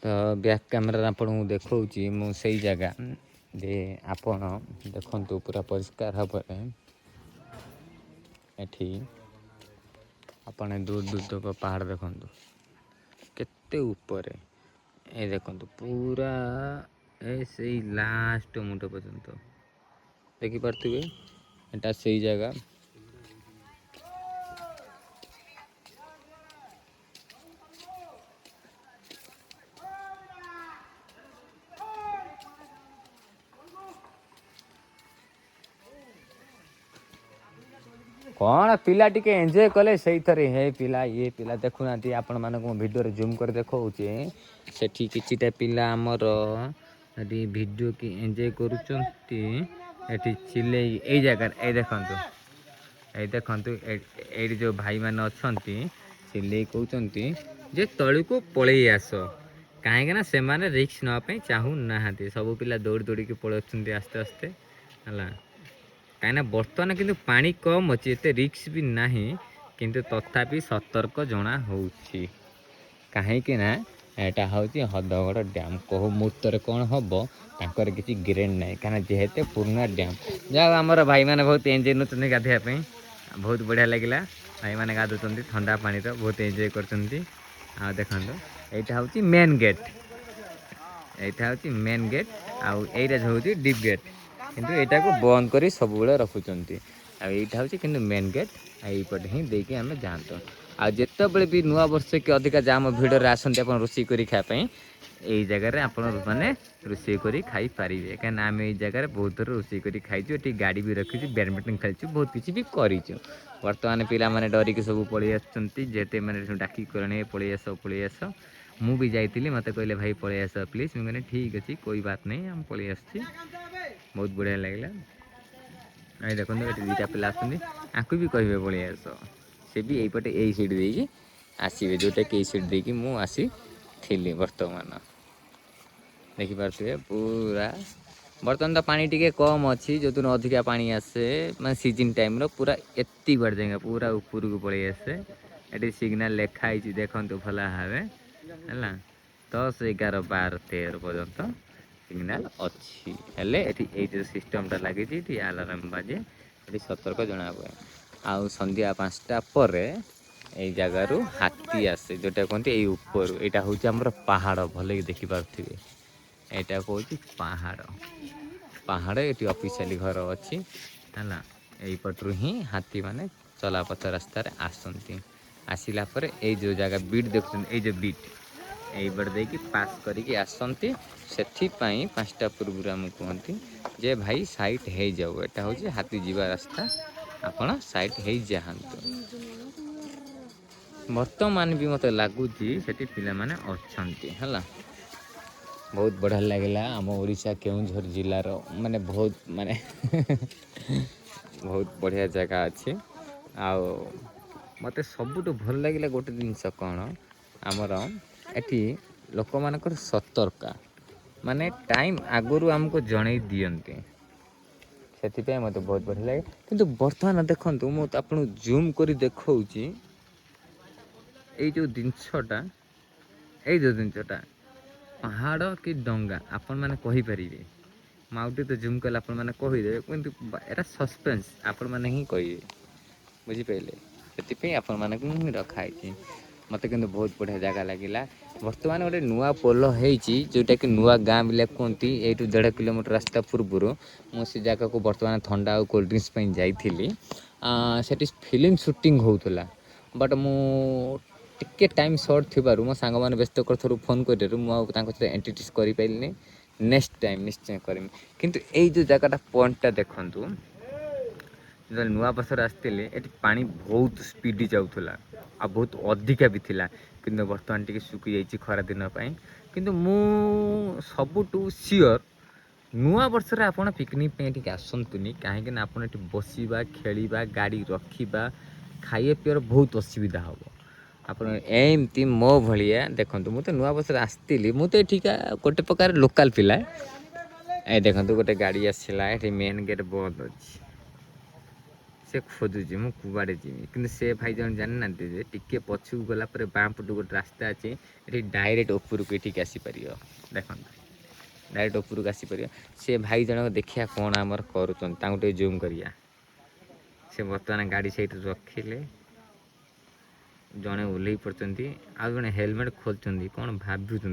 तो back camera आपको देखा मु से जगह जे आपण देखु पूरा परिष्कार भाव एठी अपने दूर दूर तक पहाड़ देखु केते ऊपर ए देखु पूरा ऐसे लास्ट मुंड पर्यंत देखिपे एटा से जगह कौन पिला टिके एंजॉय कले से थरे हे पिला ये पिला देखुना आपण मानक वीडियो रे जूम कर देखौचे सेठी किछिटा पिला हमर एटी वीडियो की एंजॉय करूचंती एटी चिले ए जगह ए देखंतु ए जो भाई माने अछंती चिले कहउचंती जे तळी को पळै आसो काहे ना से माने रिस्क न पे चाहू नाहांती सब पिला दौड़ दौड़ी के पळछंती आस्ते आस्ते हला कहीं बर्तमान किंतु पानी कम अच्छी एत रिक्स भी ना किंतु तथापि सतर्क जना हो कहीं एटा हूँ हदगड़ डैम कौ मुहूर्त कौन हम तांकर किसी ग्रेड ना कहीं जेहेतु पुराना डैम जहाँ आमर भाई मैंने बहुत एंजॉय नौकरी गाधेवाई बहुत बढ़िया लगे भाई मैंने गाधुंट ठंडा पानी तो बहुत एंजॉय कर देखो यहाँ हूँ मेन गेट यहाँ हूँ मेन गेट आईटा हूँ डीप गेट किंतु एटा को बंद करी सब बेले रखुचंती आईटा हूँ कि मेन गेट यहीपटे ही देकी आम जातु आते बड़े भी नुआ वर्ष के अधिका जाम भिड़ आसते रोषे कर खायापी यही जगार आपने रोषे कर खाई पारे कहीं आम ये जगह बहुत थर रोषे कर खाई गाड़ी भी रखी बैडमिंटन खेलु बहुत किसी भी करूँ बर्तमान पिला माने डरिक सब पलि आते मैंने डाकी कर पलि आस मु भी जाइली मत कहले भाई पलि आस प्लीज मुझे ठीक अच्छे कोई बात नहीं हम पलि आस बहुत बढ़िया लगे ये देखो ये दुटा पिला आपको भी कहे पलि आस से भी यहीपटे यही सीट देकी आसवे जोटा कि सीट देकी मु आसी थी बर्तमान देखिपे पूरा बर्तमान तो पानी टिके कम अच्छी जो दिन अधिका पानी आसे मैं सीजन टाइम पूरा एति बार जाएगा पूरा ऊपर को पलि आसे ये सिग्नाल लिखाई देखो भल भाव है 10, 11, 12, 13 पर्यटन सिग्नाल अच्छी हेले ये सिस्टमटा लगी आलाराम बाजे ये सतर्क जना हुए आउ संध्या 5टा पर यही जगार हाथी आसे जोटा कहते यही ऊपर यहाँ हूँ आम पहाड़ भले देखिपे यहाँ कौन पहाड़ पहाड़ ये ऑफिशियली घर अच्छी है यही पटरू ही हाथी माने चलापथ रास्तार आसती आसला ये जो जगह बीट देख जो बीट यही बट देकी पास करके आसती से 5टा पूर्व आम कहती जे भाई साइट हो जाऊ एटा हूँ हाथी जीवा रास्ता आपण साइट हो जातु बर्तमान भी मत लगुच से पिला माने अच्छी है बहुत बढ़िया लगे आम ओडिशा केउंझर जिलार माने बहुत माने बहुत बढ़िया जगह अच्छी मत सबुठ भल लगे गोटे जिनस कौन आमर एटी लोक मानकर सतर्का माने टाइम आगुरी आमको जन दियंती से मत बहुत बढ़िया लगे किंतु बर्तमान देखु मुझे आपको जूम कर देखी जो जिनसटा जो जिनसटा पहाड़ कि डंगा आपण मैंने कहींपारे माउटी तो जूम कले आपण मैंने कहीदे कि एटा सस्पेंस आपण मैंने ही कहे बुझिपारे से आपण मानक रखाई मत कि बहुत बढ़िया जगह लगे बर्तमान गोटे नुआ पोल होती जोटा कि नुआ गाँ बिला कहती यू 1.5 किलोमीटर रास्ता पूर्वर मुझे जगह को बर्तमान ठंडा और कोल्ड ड्रिंक्स जाइली से फिल्म शूटिंग होता बट मु टिके टाइम सर्ट थी मो सांग मैंने व्यस्त कर थोड़ा फोन कर एंट्रीज कर पारे नेक्स्ट टाइम निश्चय करमी किंतु यही जो जगह पॉइंटा देखूँ जो नुआ बसर आसते ये पानी बहुत स्पीड जाऊला आ बहुत अधिका भी थिला किंतु बर्तमान टी सुखी जाइए खरा दिन किंतु मु सबुठू सियोर नुआ वर्ष आप पिकनिक आसतुनि कहीं आपड़ ये बसवा खेलवा गाड़ी रखा खाए पीर बहुत असुविधा हम आप एमती मो भाया देखो मुझे नुआ वर्ष आसती मुझे ठीक गोटे प्रकार लोकल पिला देखो गोटे गाड़ी आसला ये मेन गेट बंद अच्छी से खोजुची मु कुआड़े जीवी कि से भाई जन जानी ना टिके पछू गला पर बाँ पटू गोटे रास्ता अच्छे ये डायरेक्ट ऊपर को ये आसीपर देख डायरेक्ट ऊपर को आसीपर से भाई जन देखिया कौन आमर कर जूम करिया से बर्तमान गाड़ी से रखिले जड़े ओह्ल पड़ते आउ जड़े हेलमेट खोलुँच कौन भावुँच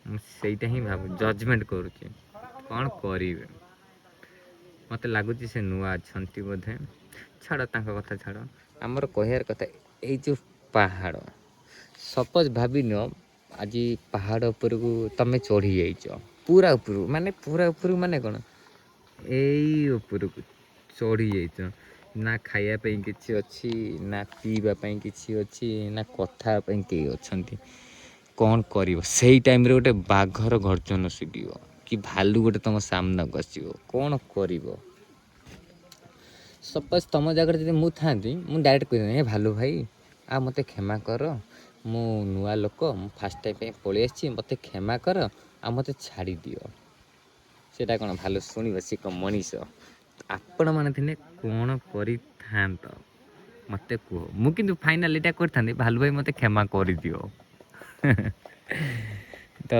मुझा ही भाव जजमेंट करुच्ची कौन करेंगे मत लगुच से नुआ अच्छा बोधे छाड़ कथा छाड़ आमर कहर कथा ये जो पहाड़ सपोज भाभी न आज पहाड़ उपर को तुम चढ़ी जाइच पूरा उपर माने पूरा उपर माने कौन यही उपर को चढ़ी जाइच ना खायापी किसी अच्छी ना पीवाई किसी अच्छी ना कथापी कई अच्छा कौन कर से टाइम गोटे बाघर गर्जन शुभ कि भालू गोटे तुम सामना को आसो कौन कर सपोज तुम जगह जब मुझे था मुझे डायरेक्ट कह हे भालू भाई आ मत क्षमा कर मु नुआ लोक फास्ट टाइम पलि आसी मत क्षमा कर आ मत छाड़ी दियो सेटा कौन भालू शुण सी मनीष आपण मैंने थे कौन कर मत कह मुझे फाइनाल यहाँ कर भालू भाई मत क्षमा कर दियो तो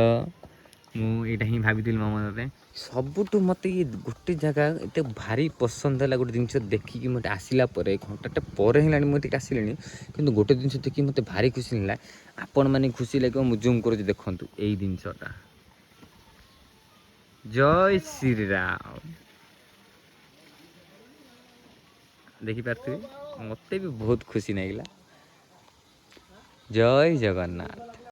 मुझा ही भावी मो मन सबुठ मत ये गोटे जगह ये भारी पसंद है गोटे जिन देखिकी मत आसला घंटाटे पर है मुझे आसिले कि गोटे जिन देखिए मत भारी खुशी लगा आपण मैंने खुशी लगे मुझे जूम कर देखूँ यही जिनसटा जय श्री राम देखिपे मत भी बहुत खुशी लगे जय जगन्नाथ।